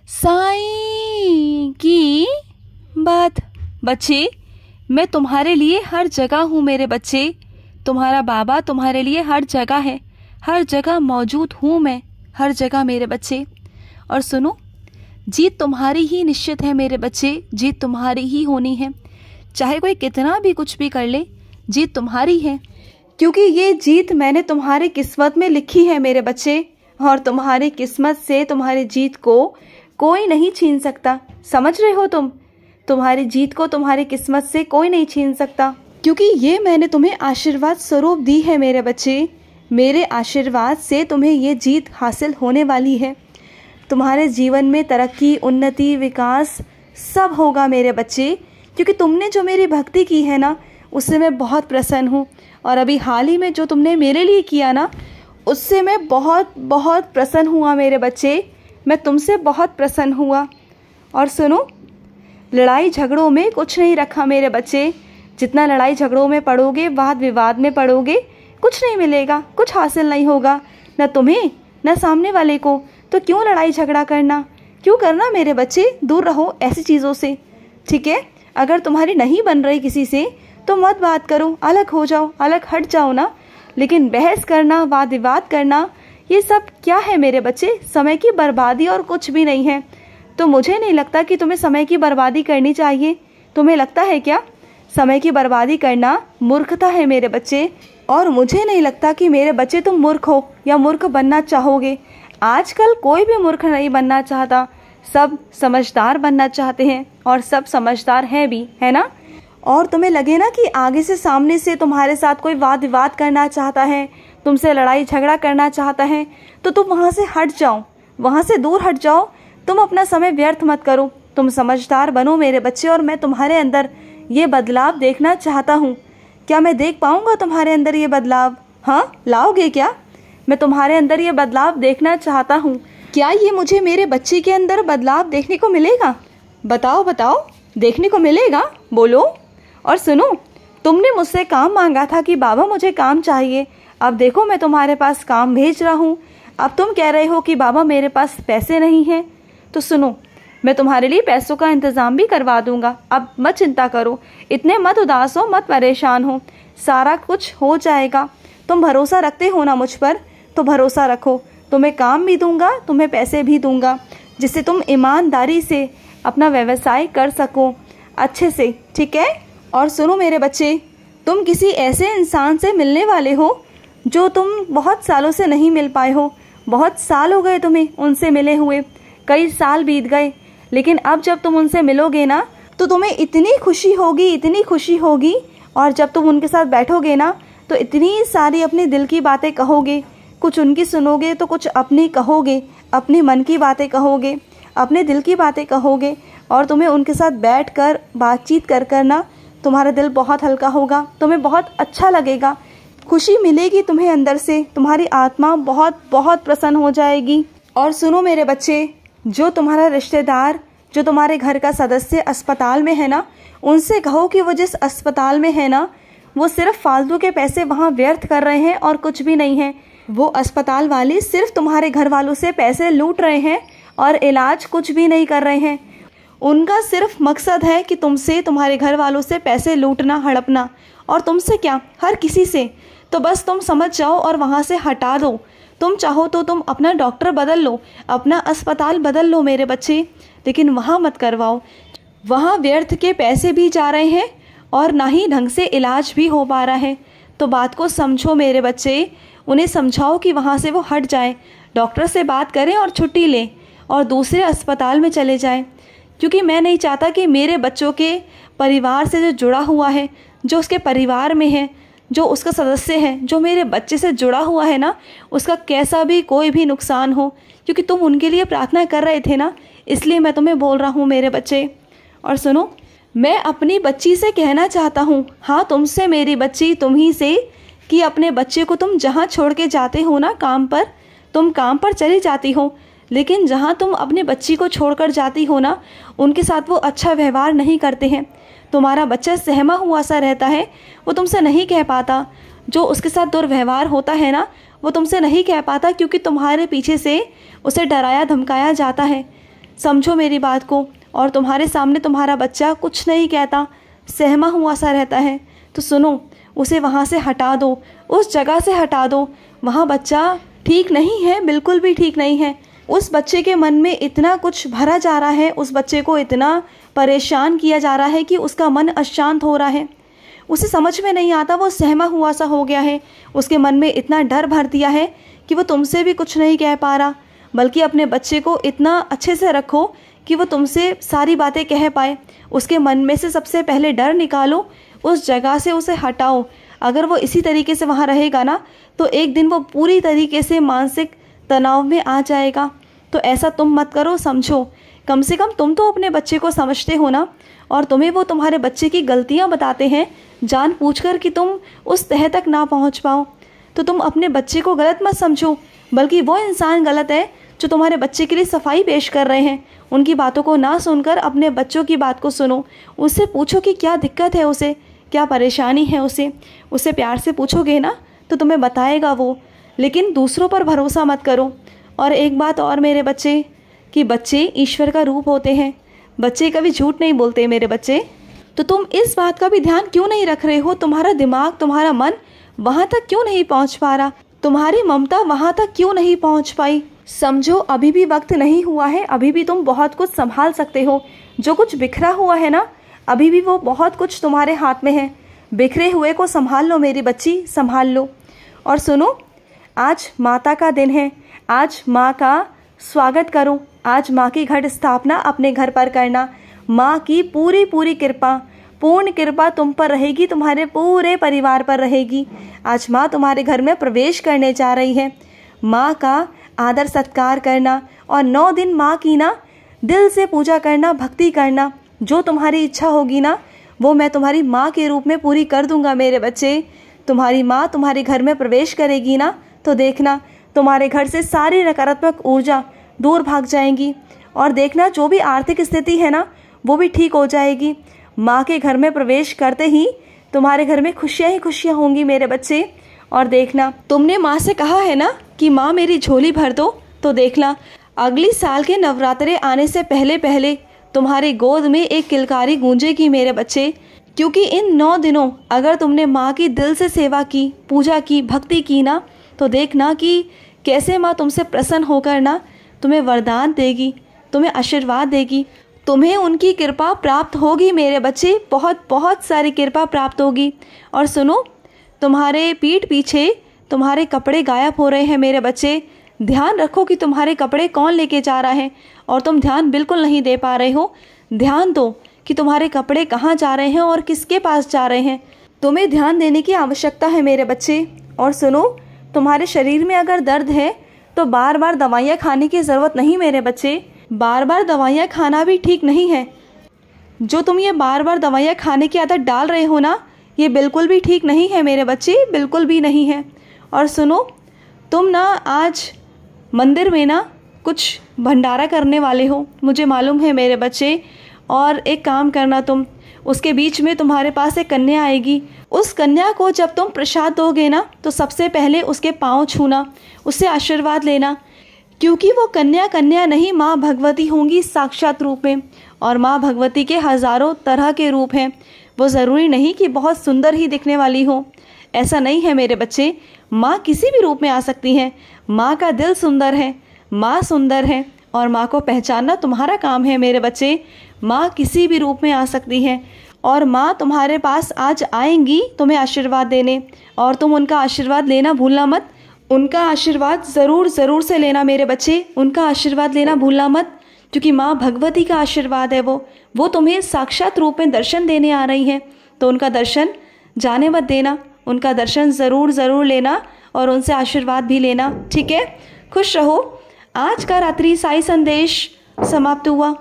साईं की बात। बच्चे, मैं तुम्हारे लिए हर जगह हूँ मेरे बच्चे। तुम्हारा बाबा तुम्हारे लिए हर जगह है, हर जगह मौजूद हूँ मैं, हर जगह मेरे बच्चे। और सुनो, जीत तुम्हारी ही निश्चित है मेरे बच्चे, जीत तुम्हारी ही होनी है। चाहे कोई कितना भी कुछ भी कर ले, जीत तुम्हारी है, क्योंकि ये जीत मैंने तुम्हारी किस्मत में लिखी है मेरे बच्चे। और तुम्हारी किस्मत से तुम्हारी जीत को कोई नहीं छीन सकता। समझ रहे हो तुम? तुम्हारी जीत को तुम्हारी किस्मत से कोई नहीं छीन सकता, क्योंकि ये मैंने तुम्हें आशीर्वाद स्वरूप दी है मेरे बच्चे। मेरे आशीर्वाद से तुम्हें ये जीत हासिल होने वाली है। तुम्हारे जीवन में तरक्की, उन्नति, विकास सब होगा मेरे बच्चे, क्योंकि तुमने जो मेरी भक्ति की है ना, उससे मैं बहुत प्रसन्न हूँ। और अभी हाल ही में जो तुमने मेरे लिए किया ना, उससे मैं बहुत बहुत प्रसन्न हुआ मेरे बच्चे। मैं तुमसे बहुत प्रसन्न हुआ। और सुनो, लड़ाई झगड़ों में कुछ नहीं रखा मेरे बच्चे। जितना लड़ाई झगड़ों में पड़ोगे, वाद विवाद में पड़ोगे, कुछ नहीं मिलेगा, कुछ हासिल नहीं होगा, न तुम्हें न सामने वाले को। तो क्यों लड़ाई झगड़ा करना, क्यों करना मेरे बच्चे? दूर रहो ऐसी चीज़ों से, ठीक है? अगर तुम्हारी नहीं बन रही किसी से तो मत बात करो, अलग हो जाओ, अलग हट जाओ ना। लेकिन बहस करना, वाद विवाद करना, ये सब क्या है मेरे बच्चे? समय की बर्बादी और कुछ भी नहीं है। तो मुझे नहीं लगता कि तुम्हें समय की बर्बादी करनी चाहिए। तुम्हें लगता है क्या? समय की बर्बादी करना मूर्खता है मेरे बच्चे। और मुझे नहीं लगता कि मेरे बच्चे तुम मूर्ख हो या मूर्ख बनना चाहोगे। आजकल कोई भी मूर्ख नहीं बनना चाहता, सब समझदार बनना चाहते हैं, और सब समझदार हैं भी, है ना? और तुम्हें लगे ना कि आगे से सामने से तुम्हारे साथ कोई वाद विवाद करना चाहता है, तुमसे लड़ाई झगड़ा करना चाहता है, तो तुम वहाँ से हट जाओ, वहाँ से दूर हट जाओ। तुम अपना समय व्यर्थ मत करो, तुम समझदार बनो मेरे बच्चे। और मैं तुम्हारे अंदर ये बदलाव देखना चाहता हूँ। क्या मैं देख पाऊँगा तुम्हारे अंदर ये बदलाव? हाँ, लाओगे क्या? मैं तुम्हारे अंदर ये बदलाव देखना चाहता हूँ। क्या ये मुझे मेरे बच्चे के अंदर बदलाव देखने को मिलेगा? बताओ बताओ, देखने को मिलेगा? बोलो। और सुनो, तुमने मुझसे काम मांगा था कि बाबा मुझे काम चाहिए। अब देखो मैं तुम्हारे पास काम भेज रहा हूँ। अब तुम कह रहे हो कि बाबा मेरे पास पैसे नहीं हैं। तो सुनो, मैं तुम्हारे लिए पैसों का इंतज़ाम भी करवा दूंगा। अब मत चिंता करो, इतने मत उदास हो, मत परेशान हो, सारा कुछ हो जाएगा। तुम भरोसा रखते हो ना मुझ पर, तो भरोसा रखो। तुम्हें काम भी दूंगा, तुम्हें पैसे भी दूंगा, जिससे तुम ईमानदारी से अपना व्यवसाय कर सको अच्छे से, ठीक है? और सुनो मेरे बच्चे, तुम किसी ऐसे इंसान से मिलने वाले हो जो तुम बहुत सालों से नहीं मिल पाए हो। बहुत साल हो गए तुम्हें उनसे मिले हुए, कई साल बीत गए। लेकिन अब जब तुम उनसे मिलोगे ना, तो तुम्हें इतनी खुशी होगी, इतनी खुशी होगी। और जब तुम उनके साथ बैठोगे ना, तो इतनी सारी अपने दिल की बातें कहोगे। कुछ उनकी सुनोगे तो कुछ अपनी कहोगे, अपने मन की बातें कहोगे, अपने दिल की बातें कहोगे। और तुम्हें उनके साथ बैठकर बातचीत कर कर ना, तुम्हारा दिल बहुत हल्का होगा, तुम्हें बहुत अच्छा लगेगा, खुशी मिलेगी तुम्हें अंदर से, तुम्हारी आत्मा बहुत बहुत प्रसन्न हो जाएगी। और सुनो मेरे बच्चे, जो तुम्हारा रिश्तेदार, जो तुम्हारे घर का सदस्य अस्पताल में है ना, उनसे कहो कि वो जिस अस्पताल में है ना, वो सिर्फ फालतू के पैसे वहाँ व्यर्थ कर रहे हैं और कुछ भी नहीं है। वो अस्पताल वाले सिर्फ तुम्हारे घर वालों से पैसे लूट रहे हैं और इलाज कुछ भी नहीं कर रहे हैं। उनका सिर्फ मकसद है कि तुमसे, तुम्हारे घर वालों से पैसे लूटना, हड़पना। और तुमसे क्या, हर किसी से। तो बस तुम समझ जाओ और वहाँ से हटा दो। तुम चाहो तो तुम अपना डॉक्टर बदल लो, अपना अस्पताल बदल लो मेरे बच्चे, लेकिन वहाँ मत करवाओ। वहाँ व्यर्थ के पैसे भी जा रहे हैं और ना ही ढंग से इलाज भी हो पा रहा है। तो बात को समझो मेरे बच्चे, उन्हें समझाओ कि वहाँ से वो हट जाए, डॉक्टर से बात करें और छुट्टी लें और दूसरे अस्पताल में चले जाएं। क्योंकि मैं नहीं चाहता कि मेरे बच्चों के परिवार से जो जुड़ा हुआ है, जो उसके परिवार में है, जो उसका सदस्य है, जो मेरे बच्चे से जुड़ा हुआ है ना, उसका कैसा भी कोई भी नुकसान हो। क्योंकि तुम उनके लिए प्रार्थना कर रहे थे ना, इसलिए मैं तुम्हें बोल रहा हूँ मेरे बच्चे। और सुनो, मैं अपनी बच्ची से कहना चाहता हूँ, हाँ तुमसे मेरी बच्ची, तुम ही से, कि अपने बच्चे को तुम जहाँ छोड़ के जाते हो ना काम पर, तुम काम पर चली जाती हो, लेकिन जहाँ तुम अपने बच्ची को छोड़कर जाती हो ना, उनके साथ वो अच्छा व्यवहार नहीं करते हैं। तुम्हारा बच्चा सहमा हुआ सा रहता है, वो तुमसे नहीं कह पाता। जो उसके साथ दुर्व्यवहार होता है ना, वो तुमसे नहीं कह पाता, क्योंकि तुम्हारे पीछे से उसे डराया धमकाया जाता है। समझो मेरी बात को, और तुम्हारे सामने तुम्हारा बच्चा कुछ नहीं कहता, सहमा हुआ सा रहता है, तो सुनो, उसे वहाँ से हटा दो, उस जगह से हटा दो। वहाँ बच्चा ठीक नहीं है, बिल्कुल भी ठीक नहीं है। उस बच्चे के मन में इतना कुछ भरा जा रहा है, उस बच्चे को इतना परेशान किया जा रहा है कि उसका मन अशांत हो रहा है। उसे समझ में नहीं आता, वो सहमा हुआ सा हो गया है। उसके मन में इतना डर भर दिया है कि वो तुमसे भी कुछ नहीं कह पा रहा। बल्कि अपने बच्चे को इतना अच्छे से रखो कि वो तुमसे सारी बातें कह पाए। उसके मन में से सबसे पहले डर निकालो, उस जगह से उसे हटाओ। अगर वो इसी तरीके से वहाँ रहेगा ना, तो एक दिन वो पूरी तरीके से मानसिक तनाव में आ जाएगा। तो ऐसा तुम मत करो, समझो। कम से कम तुम तो अपने बच्चे को समझते हो ना, और तुम्हें वो तुम्हारे बच्चे की गलतियाँ बताते हैं जानबूझकर कि तुम उस तह तक ना पहुँच पाओ। तो तुम अपने बच्चे को गलत मत समझो, बल्कि वो इंसान गलत है जो तुम्हारे बच्चे के लिए सफाई पेश कर रहे हैं। उनकी बातों को ना सुनकर अपने बच्चों की बात को सुनो। उससे पूछो कि क्या दिक्कत है उसे, क्या परेशानी है उसे प्यार से पूछोगे ना तो तुम्हें बताएगा वो। लेकिन दूसरों पर भरोसा मत करो। और एक बात और मेरे बच्चे, कि बच्चे ईश्वर का रूप होते हैं। बच्चे कभी झूठ नहीं बोलते मेरे बच्चे। तो तुम इस बात का भी ध्यान क्यों नहीं रख रहे हो? तुम्हारा दिमाग, तुम्हारा मन वहाँ तक क्यों नहीं पहुँच पा रहा? तुम्हारी ममता वहाँ तक क्यों नहीं पहुँच पाई? समझो, अभी भी वक्त नहीं हुआ है। अभी भी तुम बहुत कुछ संभाल सकते हो। जो कुछ बिखरा हुआ है ना, अभी भी वो बहुत कुछ तुम्हारे हाथ में है। बिखरे हुए को संभाल लो मेरी बच्ची, संभाल लो। और सुनो, आज माता का दिन है। आज माँ का स्वागत करो। आज माँ की घट स्थापना अपने घर पर करना। माँ की पूरी पूरी कृपा, पूर्ण कृपा तुम पर रहेगी, तुम्हारे पूरे परिवार पर रहेगी। आज माँ तुम्हारे घर में प्रवेश करने जा रही है। माँ का आदर सत्कार करना और 9 दिन माँ की ना दिल से पूजा करना, भक्ति करना। जो तुम्हारी इच्छा होगी ना, वो मैं तुम्हारी माँ के रूप में पूरी कर दूंगा मेरे बच्चे। तुम्हारी माँ तुम्हारे घर में प्रवेश करेगी ना, तो देखना तुम्हारे घर से सारी नकारात्मक ऊर्जा दूर भाग जाएंगी। और देखना, जो भी आर्थिक स्थिति है ना, वो भी ठीक हो जाएगी। माँ के घर में प्रवेश करते ही तुम्हारे घर में खुशियाँ ही खुशियाँ होंगी मेरे बच्चे। और देखना, तुमने माँ से कहा है ना कि माँ मेरी झोली भर दो, तो देखना अगली साल के नवरात्रे आने से पहले पहले तुम्हारी गोद में एक किलकारी गूंजेगी मेरे बच्चे। क्योंकि इन 9 दिनों अगर तुमने माँ की दिल से सेवा की, पूजा की, भक्ति की ना, तो देखना कि कैसे माँ तुमसे प्रसन्न होकर ना तुम्हें वरदान देगी, तुम्हें आशीर्वाद देगी। तुम्हें उनकी कृपा प्राप्त होगी मेरे बच्चे, बहुत बहुत सारी कृपा प्राप्त होगी। और सुनो, तुम्हारे पीठ पीछे तुम्हारे कपड़े गायब हो रहे हैं मेरे बच्चे। ध्यान रखो कि तुम्हारे कपड़े कौन लेके जा रहा है, और तुम ध्यान बिल्कुल नहीं दे पा रहे हो। ध्यान दो कि तुम्हारे कपड़े कहाँ जा रहे हैं और किसके पास जा रहे हैं। तुम्हें ध्यान देने की आवश्यकता है मेरे बच्चे। और सुनो, तुम्हारे शरीर में अगर दर्द है तो बार बार दवाइयाँ खाने की ज़रूरत नहीं मेरे बच्चे। बार बार दवाइयाँ खाना भी ठीक नहीं है। जो तुम ये बार बार दवाइयाँ खाने की आदत डाल रहे हो ना, ये बिल्कुल भी ठीक नहीं है मेरे बच्चे, बिल्कुल भी नहीं है। और सुनो, तुम ना आज मंदिर में ना कुछ भंडारा करने वाले हो, मुझे मालूम है मेरे बच्चे। और एक काम करना, तुम उसके बीच में तुम्हारे पास एक कन्या आएगी। उस कन्या को जब तुम प्रसाद दोगे ना, तो सबसे पहले उसके पाँव छूना, उससे आशीर्वाद लेना। क्योंकि वो कन्या कन्या नहीं, माँ भगवती होंगी साक्षात रूप में। और माँ भगवती के हज़ारों तरह के रूप हैं। वो ज़रूरी नहीं कि बहुत सुंदर ही दिखने वाली हो, ऐसा नहीं है मेरे बच्चे। माँ किसी भी रूप में आ सकती हैं। माँ का दिल सुंदर है, माँ सुंदर है, और माँ को पहचानना तुम्हारा काम है मेरे बच्चे। माँ किसी भी रूप में आ सकती है, और माँ तुम्हारे पास आज आएंगी तुम्हें आशीर्वाद देने। और तुम उनका आशीर्वाद लेना भूलना मत। उनका आशीर्वाद ज़रूर ज़रूर से लेना मेरे बच्चे। उनका आशीर्वाद लेना भूलना मत, क्योंकि माँ भगवती का आशीर्वाद है। वो तुम्हें साक्षात रूप में दर्शन देने आ रही हैं। तो उनका दर्शन जाने मत देना, उनका दर्शन ज़रूर ज़रूर लेना और उनसे आशीर्वाद भी लेना, ठीक है? खुश रहो। आज का रात्रि साई संदेश समाप्त हुआ।